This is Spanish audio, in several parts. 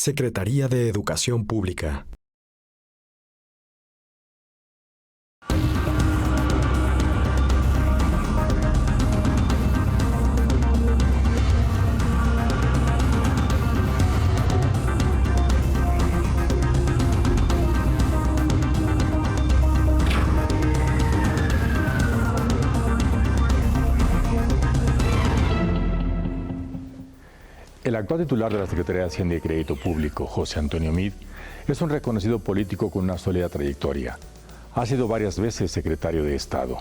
Secretaría de Educación Pública. El actual titular de la Secretaría de Hacienda y Crédito Público, José Antonio Meade, es un reconocido político con una sólida trayectoria. Ha sido varias veces secretario de Estado.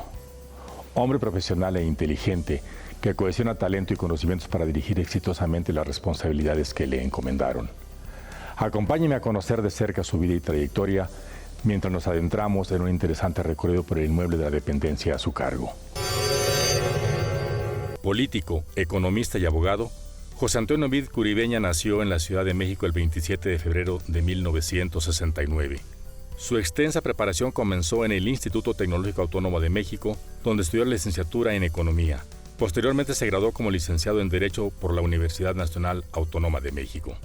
Hombre profesional e inteligente que cohesiona talento y conocimientos para dirigir exitosamente las responsabilidades que le encomendaron. Acompáñeme a conocer de cerca su vida y trayectoria mientras nos adentramos en un interesante recorrido por el inmueble de la dependencia a su cargo. Político, economista y abogado, José Antonio Meade Curibeña nació en la Ciudad de México el 27 de febrero de 1969. Su extensa preparación comenzó en el Instituto Tecnológico Autónomo de México, donde estudió la licenciatura en Economía. Posteriormente se graduó como licenciado en Derecho por la Universidad Nacional Autónoma de México.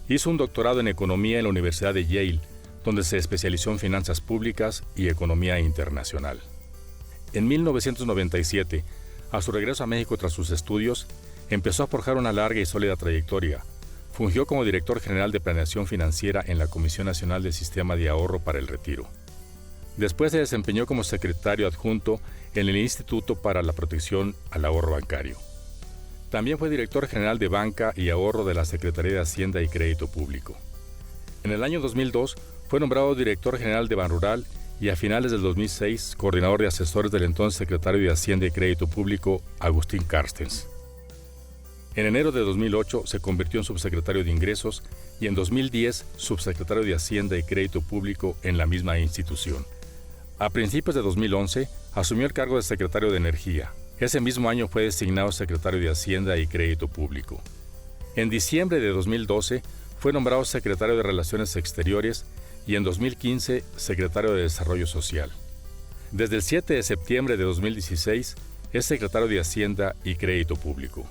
Hizo un doctorado en Economía en la Universidad de Yale, donde se especializó en Finanzas Públicas y Economía Internacional. En 1997, a su regreso a México tras sus estudios, empezó a forjar una larga y sólida trayectoria. Fungió como director general de Planeación Financiera en la Comisión Nacional del Sistema de Ahorro para el Retiro. Después se desempeñó como secretario adjunto en el Instituto para la Protección al Ahorro Bancario. También fue director general de Banca y Ahorro de la Secretaría de Hacienda y Crédito Público. En el año 2002 fue nombrado director general de Banrural y a finales del 2006 coordinador de asesores del entonces secretario de Hacienda y Crédito Público, Agustín Carstens. En enero de 2008 se convirtió en subsecretario de Ingresos y en 2010 subsecretario de Hacienda y Crédito Público en la misma institución. A principios de 2011 asumió el cargo de secretario de Energía. Ese mismo año fue designado secretario de Hacienda y Crédito Público. En diciembre de 2012 fue nombrado secretario de Relaciones Exteriores y en 2015 secretario de Desarrollo Social. Desde el 7 de septiembre de 2016 es secretario de Hacienda y Crédito Público.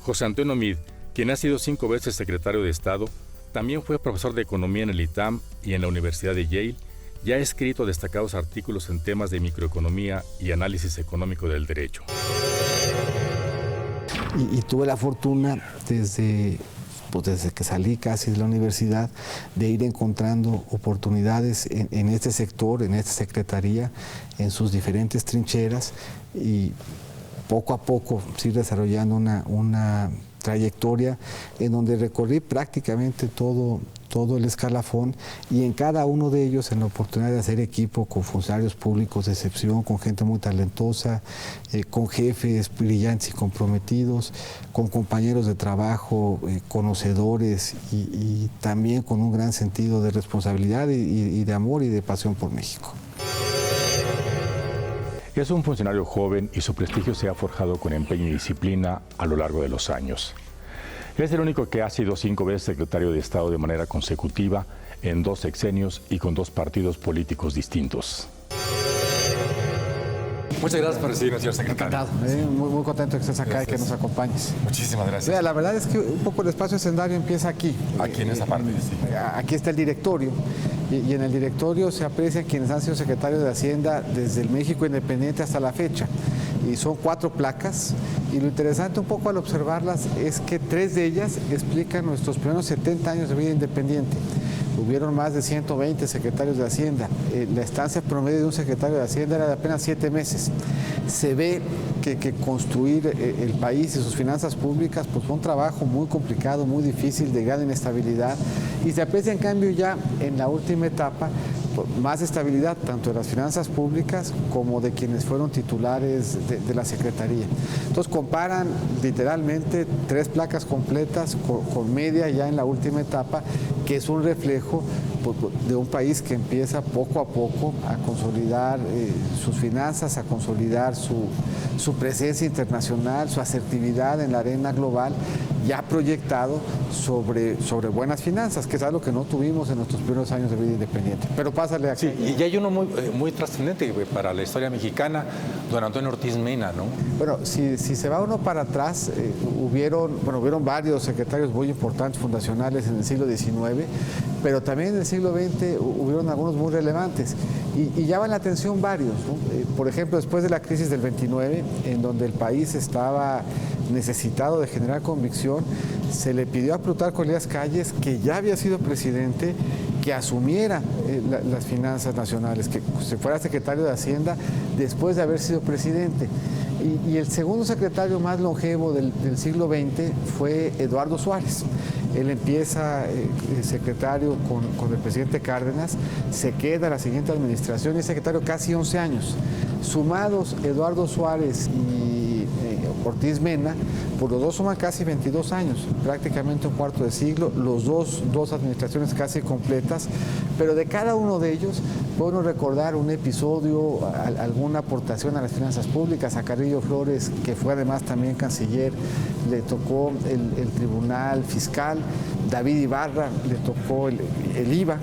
José Antonio Meade, quien ha sido 5 veces secretario de Estado, también fue profesor de Economía en el ITAM y en la Universidad de Yale y ha escrito destacados artículos en temas de microeconomía y análisis económico del derecho. Y tuve la fortuna desde que salí casi de la universidad, de ir encontrando oportunidades en este sector, en esta secretaría, en sus diferentes trincheras y poco a poco ir desarrollando una trayectoria en donde recorrí prácticamente todo el escalafón y en cada uno de ellos en la oportunidad de hacer equipo con funcionarios públicos de excepción, con gente muy talentosa, con jefes brillantes y comprometidos, con compañeros de trabajo conocedores y también con un gran sentido de responsabilidad y de amor y de pasión por México. Es un funcionario joven y su prestigio se ha forjado con empeño y disciplina a lo largo de los años. Es el único que ha sido 5 veces secretario de Estado de manera consecutiva en 2 sexenios y con 2 partidos políticos distintos. Muchas gracias por recibirnos, señor secretario. Encantado. Muy contento que estés acá y que nos acompañes. Muchísimas gracias. Mira, la verdad es que un poco el espacio escenario empieza aquí. Aquí en esa parte, sí. Aquí está el directorio. Y en el directorio se aprecian quienes han sido secretarios de Hacienda desde el México independiente hasta la fecha. Y son 4 placas. Y lo interesante un poco al observarlas es que 3 de ellas explican nuestros primeros 70 años de vida independiente. Hubieron más de 120 secretarios de Hacienda. La estancia promedio de un secretario de Hacienda era de apenas 7 meses. Se ve que construir el país y sus finanzas públicas pues, fue un trabajo muy complicado, muy difícil, de gran inestabilidad. Y se aprecia en cambio ya en la última etapa más estabilidad tanto de las finanzas públicas como de quienes fueron titulares de la Secretaría. Entonces comparan literalmente 3 placas completas con media ya en la última etapa, que es un reflejo de un país que empieza poco a poco a consolidar sus finanzas, a consolidar su presencia internacional, su asertividad en la arena global, ya proyectado sobre buenas finanzas, que es algo que no tuvimos en nuestros primeros años de vida independiente. Pero pásale aquí. Sí, y hay uno muy trascendente para la historia mexicana, don Antonio Ortiz Mena, ¿no? Bueno, si se va uno para atrás, hubieron varios secretarios muy importantes fundacionales en el siglo XIX, pero también en el siglo XX hubieron algunos muy relevantes y llaman la atención varios, ¿no? Por ejemplo, después de la crisis del 29, en donde el país estaba necesitado de generar convicción, se le pidió a Plutarco Elías Calles, que ya había sido presidente, que asumiera las finanzas nacionales, que se fuera secretario de Hacienda después de haber sido presidente. Y el segundo secretario más longevo del siglo XX fue Eduardo Suárez. Él empieza secretario con el presidente Cárdenas, se queda la siguiente administración y es secretario casi 11 años. Sumados Eduardo Suárez y Ortiz Mena, por los dos suman casi 22 años, prácticamente un cuarto de siglo, los dos administraciones casi completas, pero de cada uno de ellos podemos recordar un episodio, alguna aportación a las finanzas públicas. A Carrillo Flores, que fue además también canciller, le tocó el Tribunal Fiscal. David Ibarra le tocó el IVA.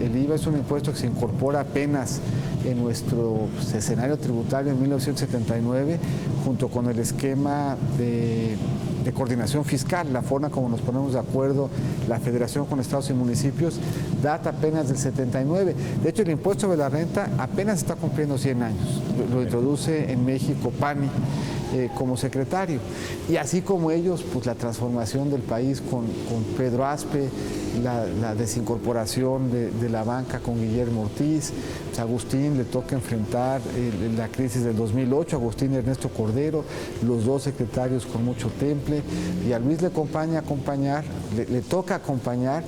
El IVA es un impuesto que se incorpora apenas en nuestro escenario tributario en 1979, junto con el esquema de coordinación fiscal, la forma como nos ponemos de acuerdo la Federación con estados y municipios, data apenas del 79. De hecho, el impuesto de la renta apenas está cumpliendo 100 años. Lo introduce en México Pani como secretario. Y así como ellos, pues la transformación del país con Pedro Aspe, la desincorporación de la banca con Guillermo Ortiz. Pues a Agustín le toca enfrentar la crisis del 2008, Agustín y Ernesto Cordero, los dos secretarios con mucho temple, y a Luis le toca acompañar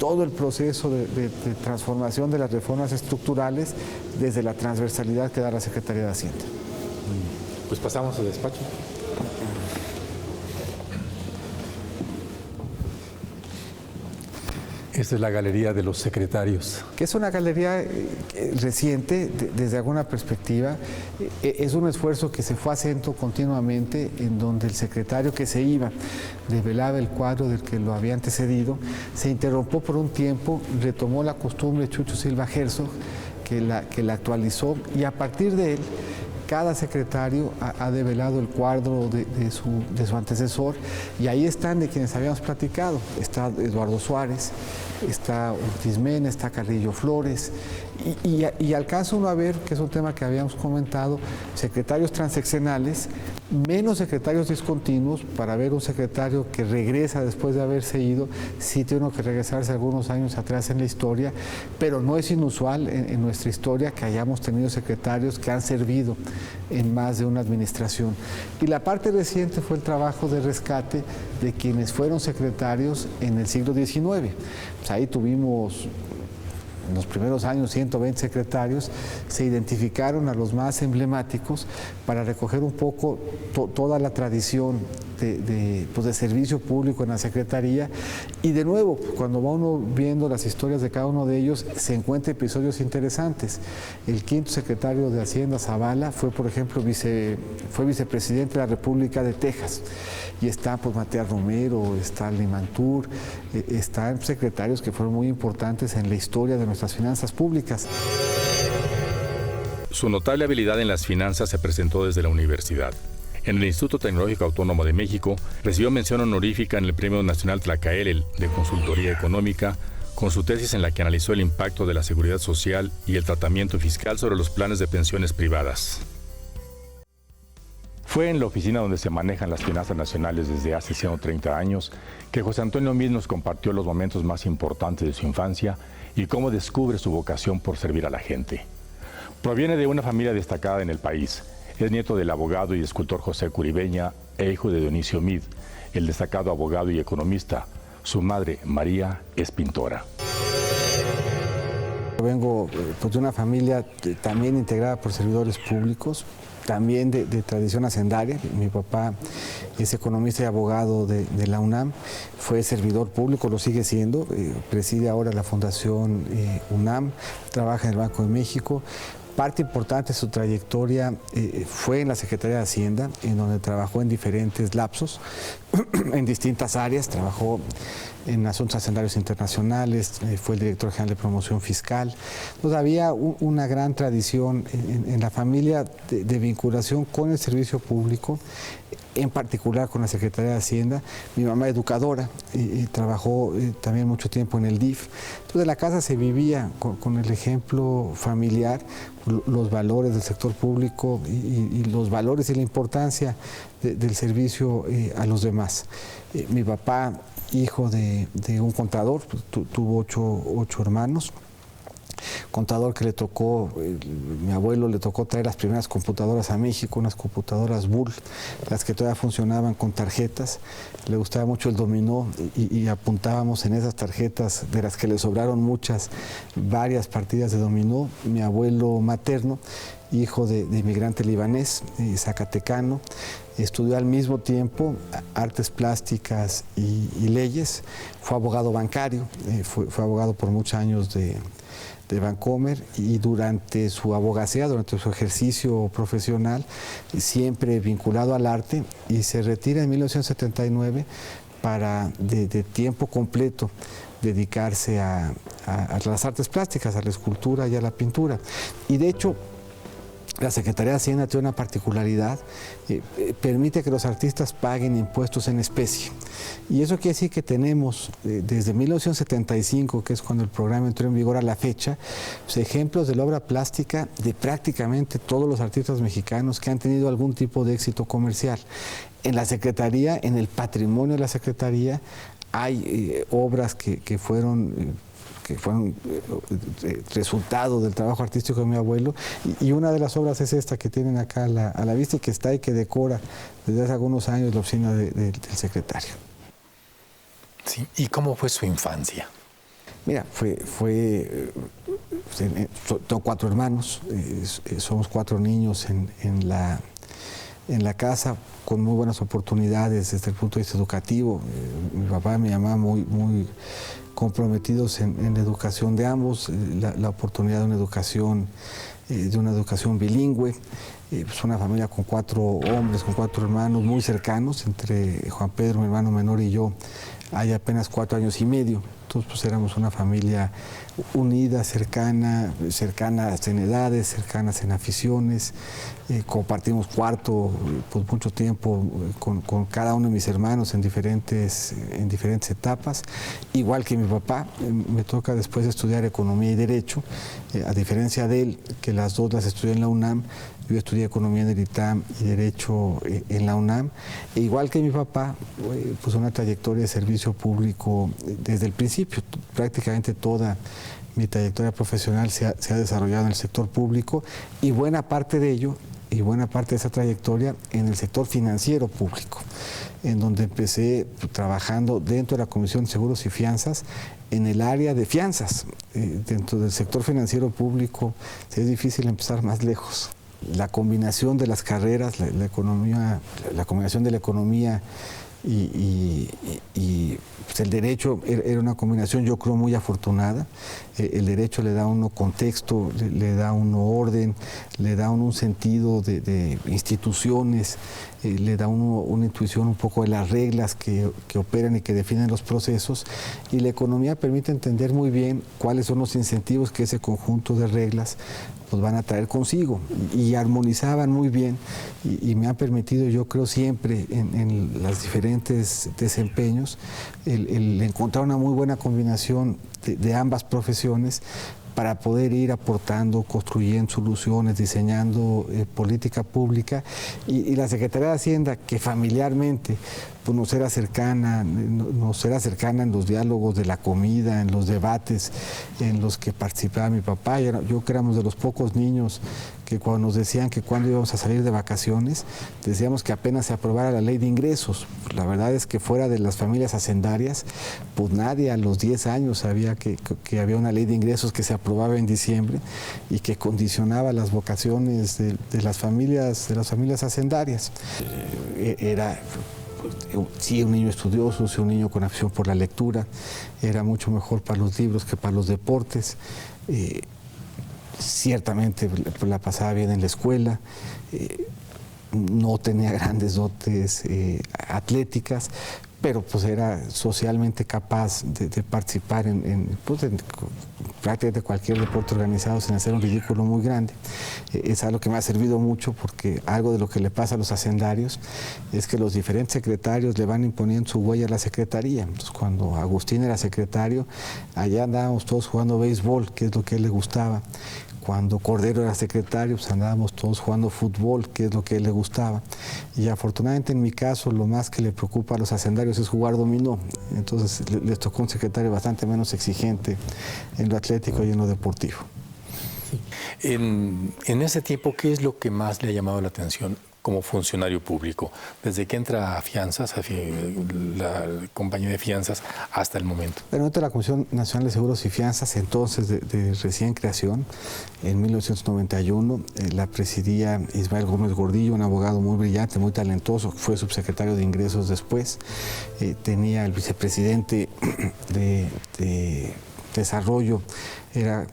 todo el proceso de transformación de las reformas estructurales desde la transversalidad que da la Secretaría de Hacienda. Pues pasamos al despacho. Esta es la galería de los secretarios. Que es una galería reciente desde alguna perspectiva. Es un esfuerzo que se fue haciendo continuamente, en donde el secretario que se iba revelaba el cuadro del que lo había antecedido, se interrumpió por un tiempo, retomó la costumbre Chucho Silva Herzog, que la actualizó, y a partir de él cada secretario ha develado el cuadro de su antecesor, y ahí están de quienes habíamos platicado. Está Eduardo Suárez, está Ortiz Mena, está Carrillo Flores, y alcanza uno a ver, que es un tema que habíamos comentado, secretarios transeccionales, menos secretarios discontinuos. Para ver un secretario que regresa después de haberse ido, sí tiene uno que regresarse algunos años atrás en la historia, pero no es inusual en nuestra historia que hayamos tenido secretarios que han servido en más de una administración. Y la parte reciente fue el trabajo de rescate de quienes fueron secretarios en el siglo XIX. Pues ahí tuvimos, en los primeros años, 120 secretarios. Se identificaron a los más emblemáticos para recoger un poco toda la tradición de servicio público en la Secretaría. Y de nuevo, cuando va uno viendo las historias de cada uno de ellos, se encuentra episodios interesantes. El quinto secretario de Hacienda, Zavala, fue, por ejemplo, fue vicepresidente de la República de Texas. Y está pues Matías Romero, está Limantur, están secretarios que fueron muy importantes en la historia de nuestras finanzas públicas. Su notable habilidad en las finanzas se presentó desde la universidad. En el Instituto Tecnológico Autónomo de México recibió mención honorífica en el Premio Nacional Tlacaelel de Consultoría Económica, con su tesis en la que analizó el impacto de la seguridad social y el tratamiento fiscal sobre los planes de pensiones privadas. Fue en la oficina donde se manejan las finanzas nacionales desde hace 130 años que José Antonio Meade nos compartió los momentos más importantes de su infancia y cómo descubre su vocación por servir a la gente. Proviene de una familia destacada en el país. Es nieto del abogado y escultor José Curibeña e hijo de Dionisio Meade, el destacado abogado y economista. Su madre, María, es pintora. Vengo de una familia también integrada por servidores públicos, también de tradición hacendaria. Mi papá es economista y abogado de la UNAM, fue servidor público, lo sigue siendo, preside ahora la Fundación UNAM, trabaja en el Banco de México. Parte importante de su trayectoria fue en la Secretaría de Hacienda, en donde trabajó en diferentes lapsos, en distintas áreas. Trabajó en asuntos hacendarios internacionales, fue el director general de promoción fiscal. Entonces había una gran tradición en la familia de vinculación con el servicio público, en particular con la Secretaría de Hacienda. Mi mamá educadora y trabajó también mucho tiempo en el DIF. Entonces en la casa se vivía con el ejemplo familiar, los valores del sector público y los valores y la importancia del servicio a los demás. Mi papá, hijo de un contador, tuvo ocho hermanos. Contador que le tocó, mi abuelo le tocó traer las primeras computadoras a México, unas computadoras Bull, las que todavía funcionaban con tarjetas. Le gustaba mucho el dominó y apuntábamos en esas tarjetas, de las que le sobraron muchas, varias partidas de dominó. Mi abuelo materno, hijo de inmigrante libanés, zacatecano, estudió al mismo tiempo artes plásticas y leyes. Fue abogado bancario, fue abogado por muchos años de Bancomer, y durante su abogacía, durante su ejercicio profesional, siempre vinculado al arte, y se retira en 1979 para de tiempo completo dedicarse a las artes plásticas, a la escultura y a la pintura. Y de hecho, la Secretaría de Hacienda tiene una particularidad, permite que los artistas paguen impuestos en especie. Y eso quiere decir que tenemos, desde 1975, que es cuando el programa entró en vigor, a la fecha, pues, ejemplos de la obra plástica de prácticamente todos los artistas mexicanos que han tenido algún tipo de éxito comercial. En la Secretaría, en el patrimonio de la Secretaría, hay obras que fueron resultado del trabajo artístico de mi abuelo, y una de las obras es esta que tienen acá a la vista, y que está y que decora desde hace algunos años la oficina del secretario. Sí. ¿Y cómo fue su infancia? Mira, tengo 4 hermanos, somos 4 niños en la casa, con muy buenas oportunidades desde el punto de vista educativo. Mi papá y mi mamá muy comprometidos en la educación de ambos, la oportunidad de una educación bilingüe. Pues una familia con 4 hombres, con 4 hermanos muy cercanos. Entre Juan Pedro, mi hermano menor, y yo hay apenas 4 años y medio. Entonces pues éramos una familia unida, cercanas en edades, cercanas en aficiones. Compartimos cuarto pues mucho tiempo con cada uno de mis hermanos en diferentes etapas. Igual que mi papá, me toca después estudiar Economía y Derecho. A diferencia de él, que las dos las estudié en la UNAM, yo estudié Economía en el ITAM y Derecho en la UNAM. E igual que mi papá, pues una trayectoria de servicio público desde el principio. Prácticamente toda mi trayectoria profesional se ha desarrollado en el sector público, y buena parte de ello, y buena parte de esa trayectoria en el sector financiero público, en donde empecé trabajando dentro de la Comisión de Seguros y Fianzas, en el área de fianzas. Dentro del sector financiero público es difícil empezar más lejos. La combinación de las carreras, la combinación de la economía y pues el derecho era una combinación, yo creo, muy afortunada. El derecho le da a uno contexto, le da a uno orden, le da a uno un sentido de instituciones, le da a uno una intuición un poco de las reglas que operan y que definen los procesos, y la economía permite entender muy bien cuáles son los incentivos que ese conjunto de reglas pues van a traer consigo, y armonizaban muy bien, y me han permitido, yo creo, siempre en los diferentes desempeños el encontrar una muy buena combinación de ambas profesiones para poder ir aportando, construyendo soluciones, diseñando política pública, y la Secretaría de Hacienda, que familiarmente pues nos era cercana en los diálogos de la comida, en los debates en los que participaba mi papá. Yo que éramos de los pocos niños que cuando nos decían que cuando íbamos a salir de vacaciones, decíamos que apenas se aprobara la ley de ingresos. La verdad es que fuera de las familias hacendarias, pues nadie a los 10 años sabía que había una ley de ingresos que se aprobaba en diciembre y que condicionaba las vocaciones de las familias hacendarias. Era sí, un niño estudioso, sí, un niño con afición por la lectura, era mucho mejor para los libros que para los deportes. ciertamente la pasaba bien en la escuela, no tenía grandes dotes atléticas, pero pues era socialmente capaz de participar en prácticamente cualquier deporte organizado sin hacer un ridículo muy grande. Es algo que me ha servido mucho, porque algo de lo que le pasa a los hacendarios es que los diferentes secretarios le van imponiendo su huella a la secretaría. Entonces, cuando Agustín era secretario, allá andábamos todos jugando béisbol, que es lo que a él le gustaba. Cuando Cordero era secretario, pues andábamos todos jugando fútbol, que es lo que a él le gustaba. Y afortunadamente en mi caso, lo más que le preocupa a los hacendarios es jugar dominó. Entonces les tocó un secretario bastante menos exigente en lo atlético y en lo deportivo. Sí. En ese tiempo, ¿qué es lo que más le ha llamado la atención como funcionario público? Desde que entra a Fianzas, a la compañía de Fianzas, hasta el momento. Bueno, entra la Comisión Nacional de Seguros y Fianzas, entonces de recién creación, en 1991. La presidía Ismael Gómez Gordillo, un abogado muy brillante, muy talentoso, fue subsecretario de Ingresos después. Tenía el vicepresidente de Desarrollo, era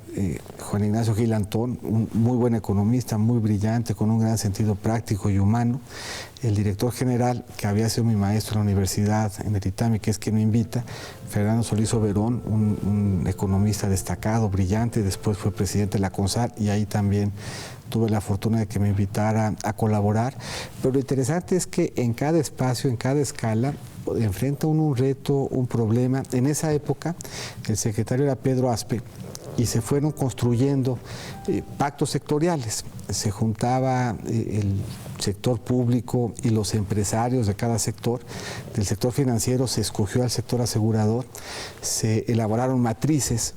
Juan Ignacio Gil Antón, un muy buen economista, muy brillante, con un gran sentido práctico y humano. El director general, que había sido mi maestro en la universidad, en el ITAMI, que es quien me invita, Fernando Solís Oberón, un economista destacado, brillante, después fue presidente de la CONSAR, y ahí también tuve la fortuna de que me invitara a colaborar. Pero lo interesante es que en cada espacio, en cada escala, enfrenta uno un reto, un problema. En esa época, el secretario era Pedro Aspe, y se fueron construyendo pactos sectoriales. Se juntaba el sector público y los empresarios de cada sector. Del sector financiero se escogió al sector asegurador. Se elaboraron matrices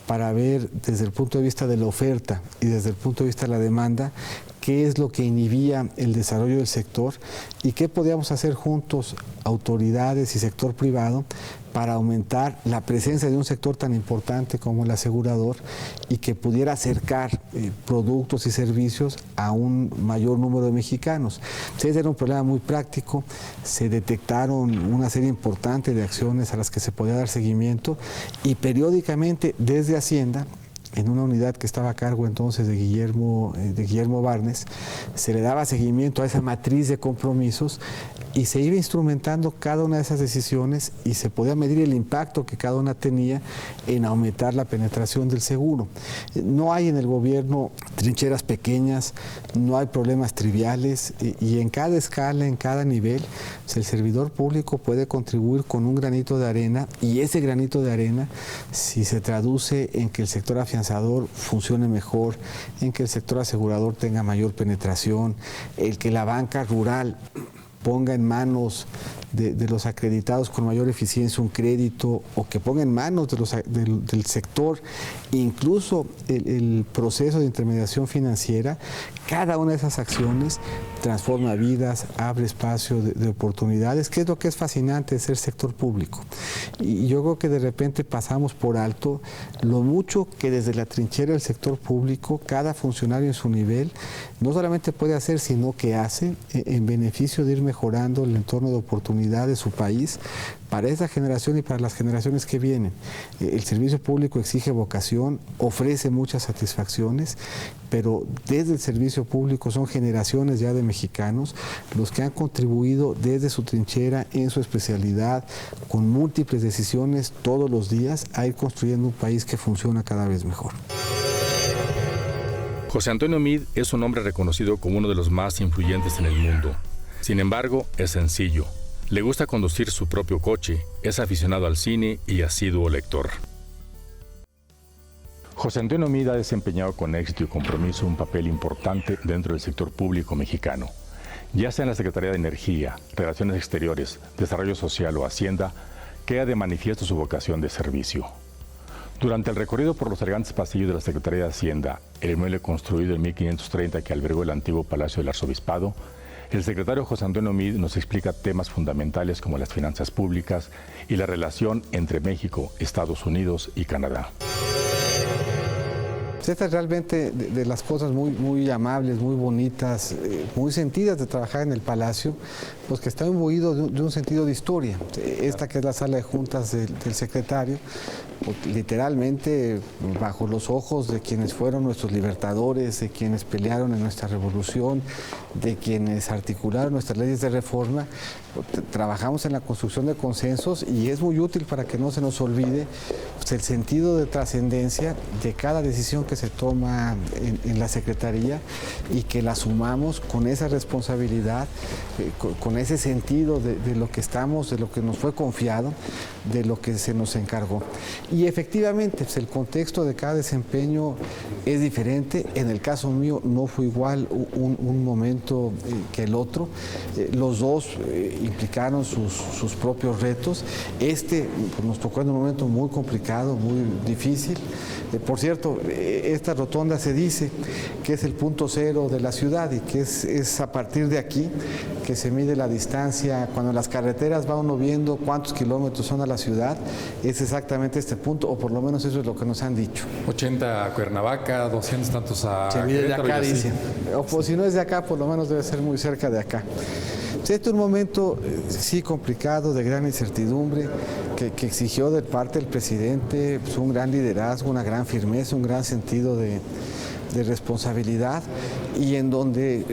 para ver desde el punto de vista de la oferta y desde el punto de vista de la demanda qué es lo que inhibía el desarrollo del sector y qué podíamos hacer juntos, autoridades y sector privado, para aumentar la presencia de un sector tan importante como el asegurador y que pudiera acercar productos y servicios a un mayor número de mexicanos. Entonces era un problema muy práctico, se detectaron una serie importante de acciones a las que se podía dar seguimiento, y periódicamente desde Hacienda, en una unidad que estaba a cargo entonces de Guillermo Barnes, se le daba seguimiento a esa matriz de compromisos y se iba instrumentando cada una de esas decisiones, y se podía medir el impacto que cada una tenía en aumentar la penetración del seguro. No hay en el gobierno trincheras pequeñas, no hay problemas triviales, y en cada escala, en cada nivel, pues el servidor público puede contribuir con un granito de arena, y ese granito de arena, si se traduce en que el sector afianzador funcione mejor, en que el sector asegurador tenga mayor penetración, el que la banca rural ponga en manos de los acreditados con mayor eficiencia un crédito, o que ponga en manos del sector incluso el proceso de intermediación financiera, cada una de esas acciones transforma vidas, abre espacio de oportunidades, que es lo que es fascinante de ser sector público. Y yo creo que de repente pasamos por alto lo mucho que desde la trinchera del sector público cada funcionario en su nivel no solamente puede hacer, sino que hace en beneficio de ir mejorando el entorno de oportunidad de su país para esa generación y para las generaciones que vienen. El servicio público exige vocación, ofrece muchas satisfacciones, pero desde el servicio público son generaciones ya de mexicanos los que han contribuido desde su trinchera, en su especialidad, con múltiples decisiones todos los días, a ir construyendo un país que funciona cada vez mejor. José Antonio Meade es un hombre reconocido como uno de los más influyentes en el mundo. Sin embargo, es sencillo. Le gusta conducir su propio coche, es aficionado al cine y asiduo lector. José Antonio Meade ha desempeñado con éxito y compromiso un papel importante dentro del sector público mexicano. Ya sea en la Secretaría de Energía, Relaciones Exteriores, Desarrollo Social o Hacienda, queda de manifiesto su vocación de servicio. Durante el recorrido por los elegantes pasillos de la Secretaría de Hacienda, el inmueble construido en 1530 que albergó el antiguo Palacio del Arzobispado, el secretario José Antonio Meade nos explica temas fundamentales como las finanzas públicas y la relación entre México, Estados Unidos y Canadá. Pues esta es realmente de las cosas muy amables, muy bonitas, muy sentidas de trabajar en el Palacio, pues que está imbuido de un sentido de historia. Esta que es la sala de juntas del secretario, pues, literalmente bajo los ojos de quienes fueron nuestros libertadores, de quienes pelearon en nuestra revolución, de quienes articularon nuestras leyes de reforma, trabajamos en la construcción de consensos y es muy útil para que no se nos olvide pues, el sentido de trascendencia de cada decisión que se toma en la Secretaría y que la sumamos con esa responsabilidad, con ese sentido de lo que estamos, de lo que nos fue confiado, de lo que se nos encargó. Y efectivamente, pues, el contexto de cada desempeño es diferente. En el caso mío no fue igual un momento que el otro. Los dos implicaron sus propios retos. Pues, nos tocó en un momento muy complicado, muy difícil. Por cierto, esta rotonda se dice que es el punto cero de la ciudad y que es a partir de aquí que se mide la distancia. Cuando en las carreteras va uno viendo cuántos kilómetros son a la ciudad, es exactamente este punto, o por lo menos eso es lo que nos han dicho. 80 a Cuernavaca, 200 tantos a se mide de Querétaro, acá, dicen. O pues, si no es de acá, por lo menos debe ser muy cerca de acá. Este es un momento sí complicado, de gran incertidumbre, que exigió de parte del presidente pues, un gran liderazgo, una gran firmeza, un gran sentido de responsabilidad y en donde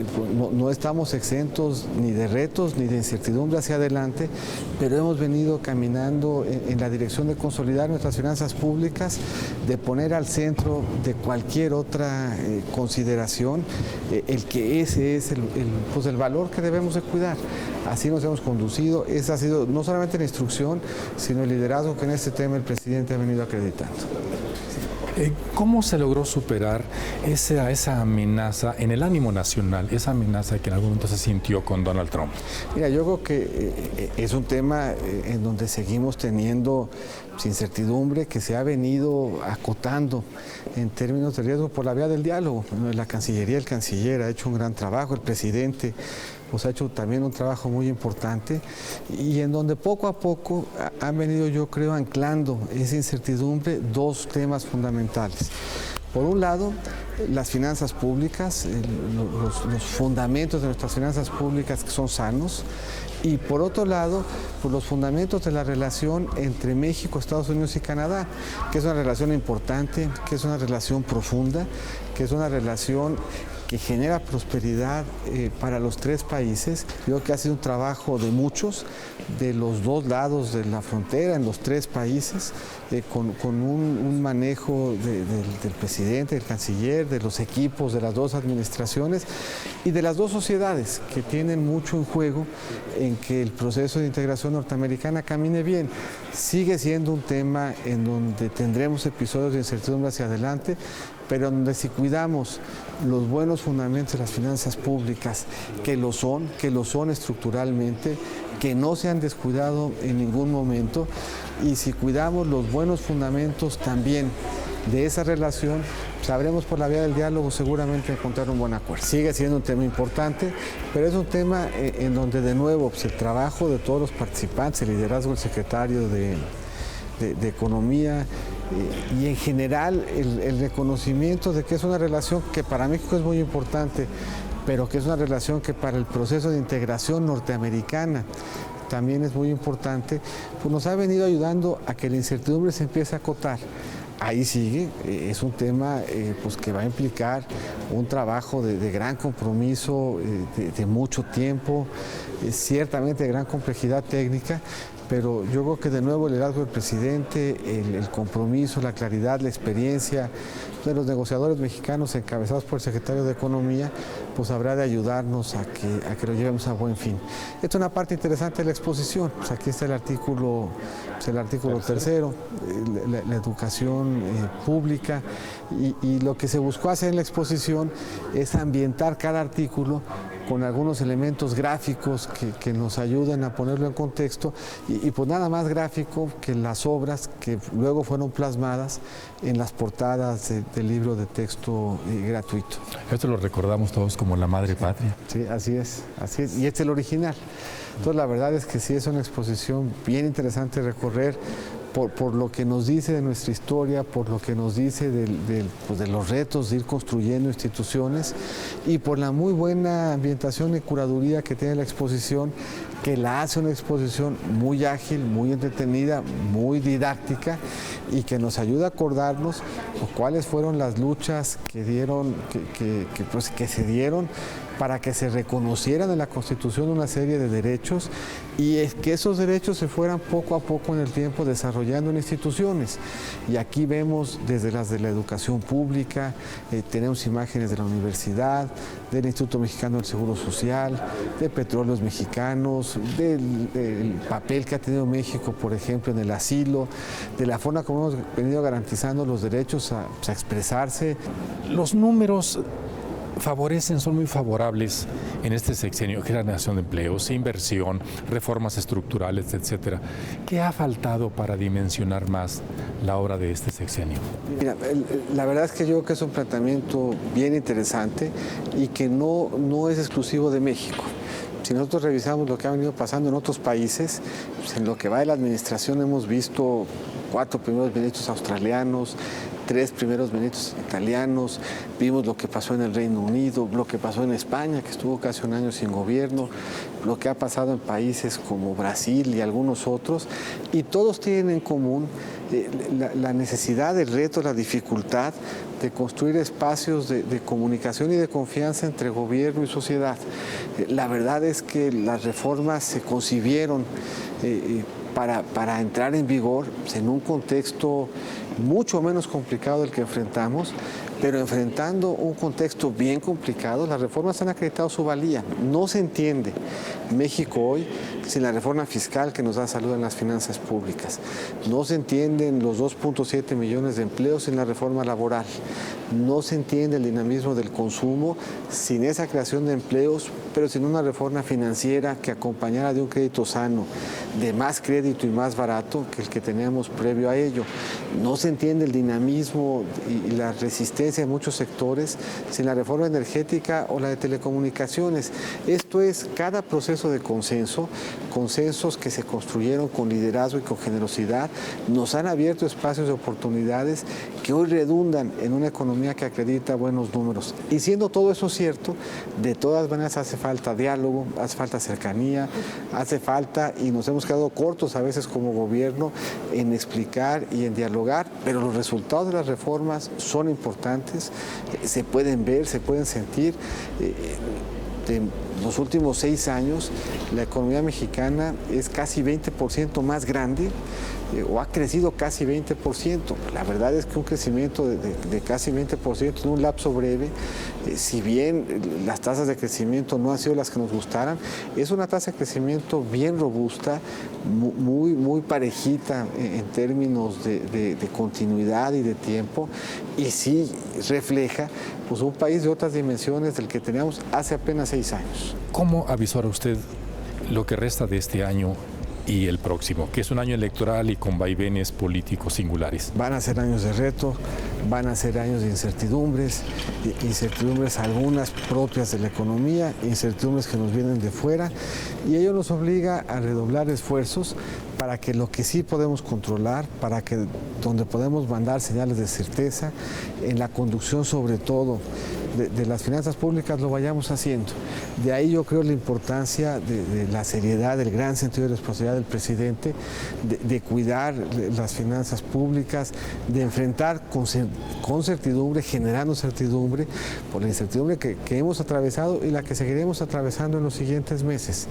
no estamos exentos ni de retos ni de incertidumbre hacia adelante, pero hemos venido caminando en la dirección de consolidar nuestras finanzas públicas, de poner al centro de cualquier otra consideración el que ese es el valor que debemos de cuidar. Así nos hemos conducido. Esa ha sido no solamente la instrucción, sino el liderazgo que en este tema el presidente ha venido acreditando. ¿Cómo se logró superar esa amenaza en el ánimo nacional, esa amenaza que en algún momento se sintió con Donald Trump? Mira, yo creo que es un tema en donde seguimos teniendo incertidumbre que se ha venido acotando en términos de riesgo por la vía del diálogo. La Cancillería, el canciller ha hecho un gran trabajo, el presidente pues ha hecho también un trabajo muy importante y en donde poco a poco han venido, yo creo, anclando esa incertidumbre dos temas fundamentales. Por un lado, las finanzas públicas, los fundamentos de nuestras finanzas públicas que son sanos, y por otro lado, pues los fundamentos de la relación entre México, Estados Unidos y Canadá, que es una relación importante, que es una relación profunda, que es una relación que genera prosperidad para los tres países. Creo que ha sido un trabajo de muchos, de los dos lados de la frontera, en los tres países, con un manejo del presidente, del canciller, de los equipos de las dos administraciones y de las dos sociedades que tienen mucho en juego en que el proceso de integración norteamericana camine bien. Sigue siendo un tema en donde tendremos episodios de incertidumbre hacia adelante, pero donde si cuidamos los buenos fundamentos de las finanzas públicas, que lo son estructuralmente, que no se han descuidado en ningún momento, y si cuidamos los buenos fundamentos también de esa relación, sabremos por la vía del diálogo seguramente encontrar un buen acuerdo. Sigue siendo un tema importante, pero es un tema en donde de nuevo pues, el trabajo de todos los participantes, el liderazgo del secretario de Economía, y en general el reconocimiento de que es una relación que para México es muy importante, pero que es una relación que para el proceso de integración norteamericana también es muy importante, pues nos ha venido ayudando a que la incertidumbre se empiece a acotar. Ahí sigue, es un tema pues que va a implicar un trabajo de gran compromiso, de mucho tiempo, ciertamente de gran complejidad técnica, pero yo creo que de nuevo el liderazgo del presidente, el compromiso, la claridad, la experiencia de los negociadores mexicanos encabezados por el secretario de Economía, pues habrá de ayudarnos a que lo llevemos a buen fin. Esta es una parte interesante de la exposición, pues aquí está el artículo tercero, la educación pública, y lo que se buscó hacer en la exposición es ambientar cada artículo con algunos elementos gráficos que nos ayuden a ponerlo en contexto y pues nada más gráfico que las obras que luego fueron plasmadas en las portadas del libro de texto gratuito. Esto lo recordamos todos como la madre patria. Sí, así es, y este es el original. Entonces la verdad es que sí es una exposición bien interesante de recorrer por lo que nos dice de nuestra historia, por lo que nos dice pues de los retos de ir construyendo instituciones y por la muy buena ambientación y curaduría que tiene la exposición, que la hace una exposición muy ágil, muy entretenida, muy didáctica y que nos ayuda a acordarnos cuáles fueron las luchas que se dieron para que se reconocieran en la Constitución una serie de derechos y es que esos derechos se fueran poco a poco en el tiempo desarrollando en instituciones. Y aquí vemos desde las de la educación pública, tenemos imágenes de la universidad, del Instituto Mexicano del Seguro Social, de Petróleos Mexicanos, del papel que ha tenido México, por ejemplo, en el asilo, de la forma como hemos venido garantizando los derechos a expresarse. Los números son muy favorables en este sexenio: generación de empleos, inversión, reformas estructurales, etcétera. ¿Qué ha faltado para dimensionar más la obra de este sexenio? Mira, la verdad es que yo creo que es un planteamiento bien interesante y que no es exclusivo de México. Si nosotros revisamos lo que ha venido pasando en otros países, pues en lo que va de la administración hemos visto 4 primeros ministros australianos, 3 primeros ministros italianos, vimos lo que pasó en el Reino Unido, lo que pasó en España, que estuvo casi un año sin gobierno, lo que ha pasado en países como Brasil y algunos otros, y todos tienen en común la necesidad, el reto, la dificultad de construir espacios de comunicación y de confianza entre gobierno y sociedad. La verdad es que las reformas se concibieron para entrar en vigor en un contexto mucho menos complicado del que enfrentamos, pero enfrentando un contexto bien complicado, las reformas han acreditado su valía. No se entiende México hoy sin la reforma fiscal que nos da salud en las finanzas públicas. No se entienden los 2.7 millones de empleos sin la reforma laboral. No se entiende el dinamismo del consumo sin esa creación de empleos, pero sin una reforma financiera que acompañara de un crédito sano, de más crédito y más barato que el que teníamos previo a ello. No se entiende el dinamismo y la resistencia de muchos sectores sin la reforma energética o la de telecomunicaciones. Esto es cada proceso de consensos que se construyeron con liderazgo y con generosidad, nos han abierto espacios de oportunidades que hoy redundan en una economía que acredita buenos números. Y siendo todo eso cierto, de todas maneras hace falta diálogo, hace falta cercanía, hace falta, y nos hemos quedado cortos a veces como gobierno en explicar y en dialogar, pero los resultados de las reformas son importantes, se pueden ver, se pueden sentir. En los últimos 6 años, la economía mexicana es casi 20% más grande o ha crecido casi 20%. La verdad es que un crecimiento de casi 20% en un lapso breve, si bien las tasas de crecimiento no han sido las que nos gustaran, es una tasa de crecimiento bien robusta, muy parejita en términos de continuidad y de tiempo, y sí refleja pues, un país de otras dimensiones del que teníamos hace apenas 6 años. ¿Cómo avisora usted lo que resta de este año y el próximo, que es un año electoral y con vaivenes políticos singulares? Van a ser años de reto, van a ser años de incertidumbres algunas propias de la economía, incertidumbres que nos vienen de fuera, y ello nos obliga a redoblar esfuerzos para que lo que sí podemos controlar, para que donde podemos mandar señales de certeza, en la conducción sobre todo de las finanzas públicas lo vayamos haciendo. De ahí yo creo la importancia de la seriedad, del gran sentido de responsabilidad del presidente, de cuidar las finanzas públicas, de enfrentar con certidumbre, generando certidumbre, por la incertidumbre que hemos atravesado y la que seguiremos atravesando en los siguientes meses.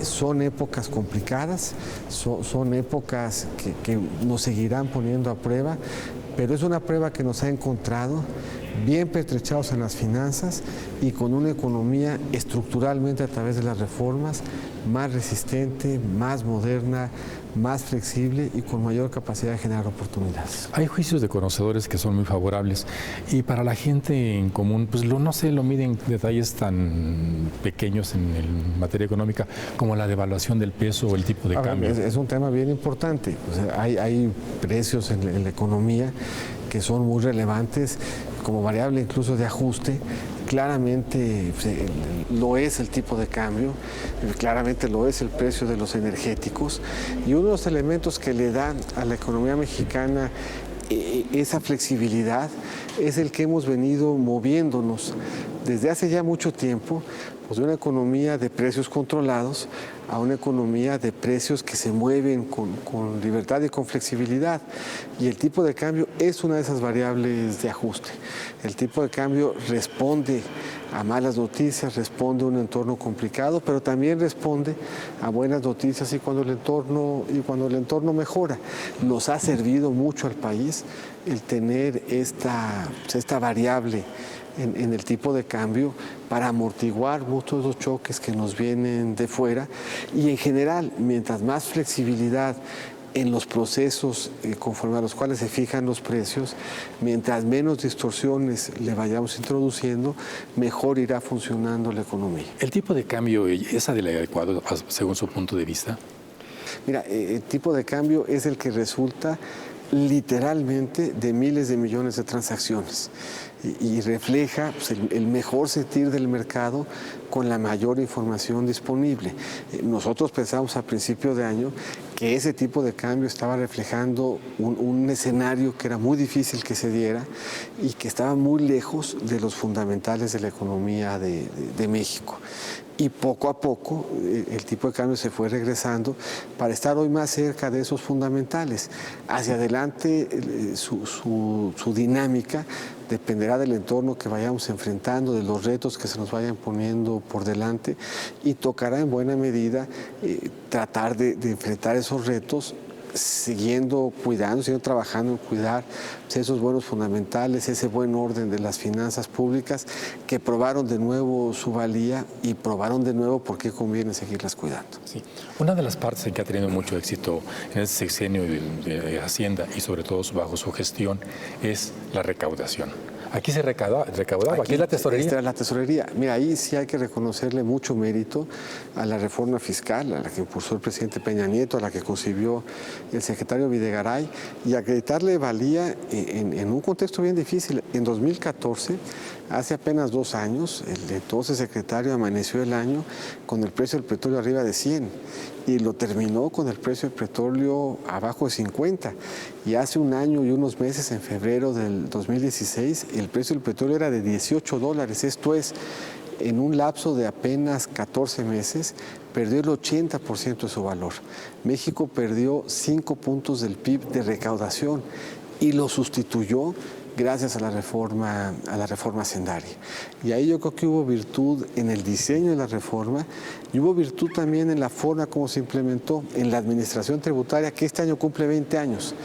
Son épocas complicadas, son épocas que nos seguirán poniendo a prueba, pero es una prueba que nos ha encontrado bien pertrechados en las finanzas y con una economía estructuralmente a través de las reformas más resistente, más moderna, más flexible y con mayor capacidad de generar oportunidades. Hay juicios de conocedores que son muy favorables y para la gente en común, pues lo miden detalles tan pequeños en materia económica como la devaluación del peso o el tipo de cambio. Es un tema bien importante. O sea, hay precios en la economía que son muy relevantes como variable incluso de ajuste, claramente lo es el tipo de cambio, claramente lo es el precio de los energéticos, y uno de los elementos que le dan a la economía mexicana esa flexibilidad es el que hemos venido moviéndonos desde hace ya mucho tiempo, pues, de una economía de precios controlados a una economía de precios que se mueven con libertad y con flexibilidad. Y el tipo de cambio es una de esas variables de ajuste. El tipo de cambio responde a malas noticias, responde a un entorno complicado, pero también responde a buenas noticias y cuando el entorno mejora. Nos ha servido mucho al país el tener esta variable en el tipo de cambio para amortiguar muchos de los choques que nos vienen de fuera, y en general, mientras más flexibilidad en los procesos conforme a los cuales se fijan los precios, mientras menos distorsiones le vayamos introduciendo, mejor irá funcionando la economía. ¿El tipo de cambio es adecuado según su punto de vista? Mira, el tipo de cambio es el que resulta literalmente de miles de millones de transacciones y refleja, pues, el mejor sentir del mercado con la mayor información disponible. Nosotros pensamos a principio de año que ese tipo de cambio estaba reflejando un escenario que era muy difícil que se diera y que estaba muy lejos de los fundamentales de la economía de México. Y poco a poco el tipo de cambio se fue regresando para estar hoy más cerca de esos fundamentales. Hacia adelante su dinámica dependerá del entorno que vayamos enfrentando, de los retos que se nos vayan poniendo por delante, y tocará en buena medida tratar de enfrentar esos retos siguiendo trabajando en cuidar esos buenos fundamentales, ese buen orden de las finanzas públicas que probaron de nuevo su valía y probaron de nuevo por qué conviene seguirlas cuidando. Sí. Una de las partes en que ha tenido mucho éxito en este sexenio de Hacienda y sobre todo bajo su gestión es la recaudación. Aquí se recaudaba, aquí es la tesorería. Esta es la tesorería. Mira, ahí sí hay que reconocerle mucho mérito a la reforma fiscal, a la que impulsó el presidente Peña Nieto, a la que concibió el secretario Videgaray, y acreditarle valía en un contexto bien difícil. En 2014, hace apenas 2 años, el entonces secretario amaneció el año con el precio del petróleo arriba de 100 y lo terminó con el precio del petróleo abajo de 50. Y hace 1 año y unos meses, en febrero del 2016, el precio del petróleo era de $18. Esto es, en un lapso de apenas 14 meses, perdió el 80% de su valor. México perdió 5 puntos del PIB de recaudación y lo sustituyó gracias a la reforma hacendaria. Y ahí yo creo que hubo virtud en el diseño de la reforma y hubo virtud también en la forma como se implementó en la administración tributaria, que este año cumple 20 años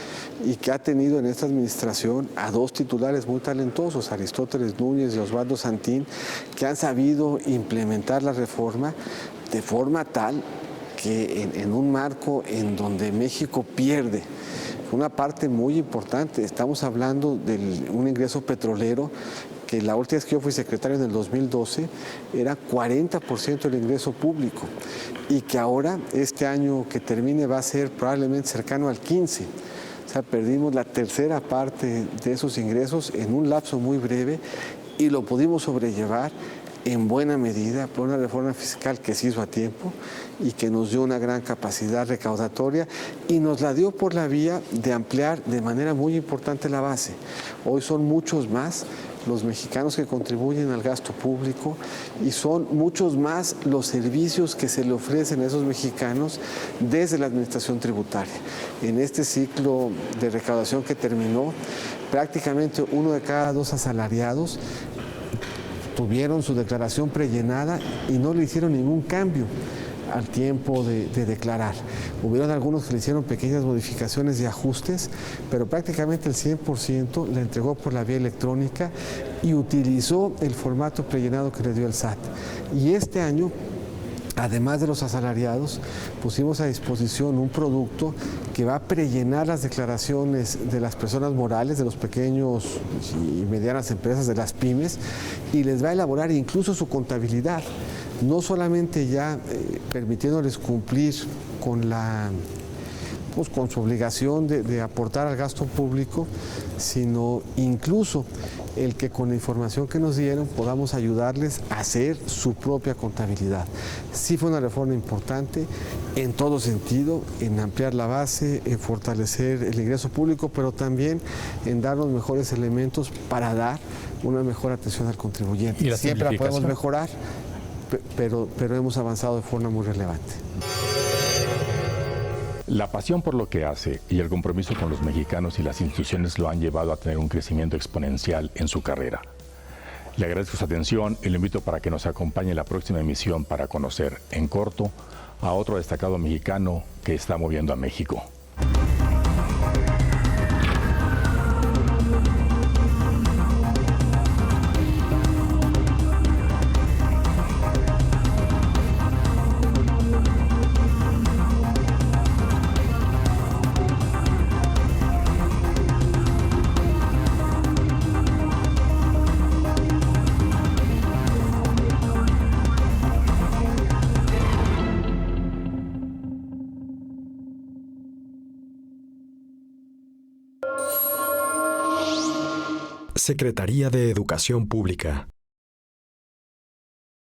y que ha tenido en esta administración a 2 titulares muy talentosos, Aristóteles Núñez y Osvaldo Santín, que han sabido implementar la reforma de forma tal que en un marco en donde México pierde una parte muy importante. Estamos hablando de un ingreso petrolero que la última vez que yo fui secretario en el 2012 era 40% del ingreso público y que ahora, este año que termine, va a ser probablemente cercano al 15%. O sea, perdimos la tercera parte de esos ingresos en un lapso muy breve y lo pudimos sobrellevar en buena medida por una reforma fiscal que se hizo a tiempo y que nos dio una gran capacidad recaudatoria y nos la dio por la vía de ampliar de manera muy importante la base. Hoy son muchos más los mexicanos que contribuyen al gasto público y son muchos más los servicios que se le ofrecen a esos mexicanos desde la administración tributaria. En este ciclo de recaudación que terminó, prácticamente 1 de cada 2 asalariados tuvieron su declaración prellenada y no le hicieron ningún cambio al tiempo de declarar. Hubieron algunos que le hicieron pequeñas modificaciones y ajustes, pero prácticamente el 100% la entregó por la vía electrónica y utilizó el formato prellenado que le dio el SAT. Y este año, además de los asalariados, pusimos a disposición un producto que va a prellenar las declaraciones de las personas morales, de los pequeños y medianas empresas, de las pymes, y les va a elaborar incluso su contabilidad, no solamente ya permitiéndoles cumplir con pues, con su obligación de aportar al gasto público, sino incluso el que con la información que nos dieron podamos ayudarles a hacer su propia contabilidad. Sí fue una reforma importante en todo sentido, en ampliar la base, en fortalecer el ingreso público, pero también en dar los mejores elementos para dar una mejor atención al contribuyente. ¿Y la siempre la podemos simplificación? mejorar, pero hemos avanzado de forma muy relevante. La pasión por lo que hace y el compromiso con los mexicanos y las instituciones lo han llevado a tener un crecimiento exponencial en su carrera. Le agradezco su atención y lo invito para que nos acompañe en la próxima emisión para conocer, en corto, a otro destacado mexicano que está moviendo a México. Secretaría de Educación Pública.